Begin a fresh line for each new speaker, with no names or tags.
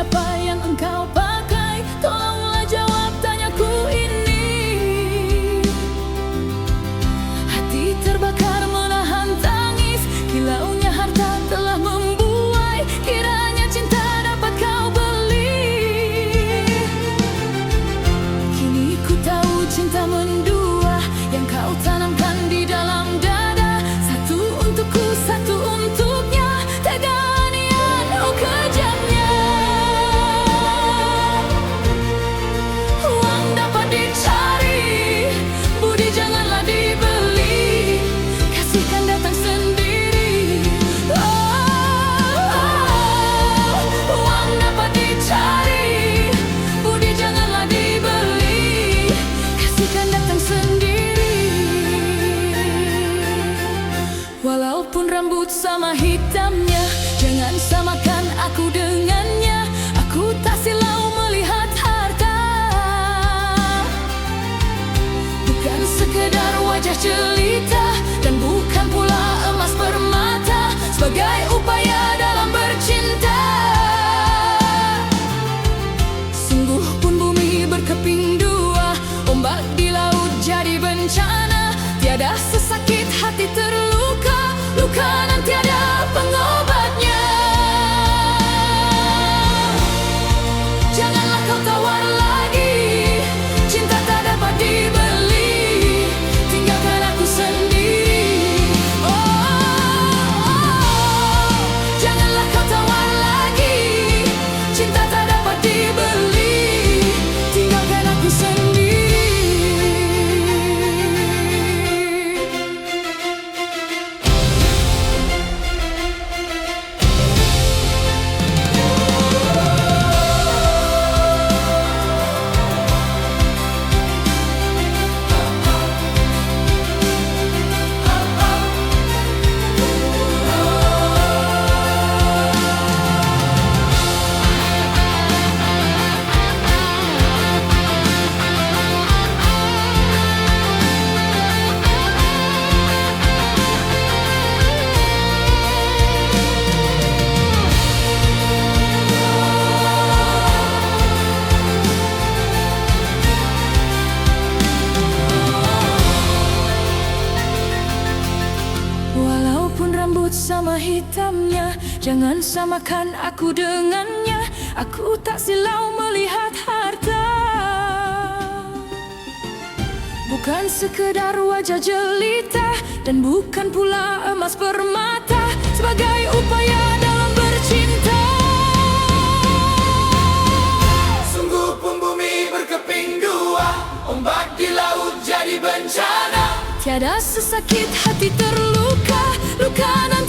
apa yang engkau pakai? Tolonglah jawab tanyaku ini. Hati terbakar menahan tangis, kilaunya harta telah membuai. Kiranya cinta dapat kau beli. Kini ku tahu cinta mendua yang kau tanamkan di dalam dada. Satu untukku, satu untuknya. Tega niat, oh kejamnya. Uang dapat dicari, budi janganlah dibeli. Kasihkan datang sendiri. Uang dapat dicari, budi janganlah dibeli. Kasihkan datang sendiri. Walaupun rambut sama hitamnya, jangan samakan aku dengannya. Aku tak silau melihat harta, bukan sekedar wajah jelita, dan bukan pula emas permata. Sebagai upaya dalam bercinta, sungguh pun bumi berkeping dua, ombak di laut jadi bencana. Tiada sesakit hati terluka, luka nan tiada pengobatnya. Janganlah kau tawar lagi, cinta tak dapat dibeli. Tinggalkan aku sendiri. Janganlah kau tawar lagi, cinta tak dapat dibeli. Tinggalkan aku sendiri. Walaupun rambut sama hitamnya, jangan samakan aku dengannya. Aku tak silau melihat harta, bukan sekedar wajah jelita, dan bukan pula emas permata. Sebagai upaya dalam bercinta,
Sungguh pun bumi berkeping dua, ombak di laut jadi bencana.
tiada sesakit hati terluka, luka nan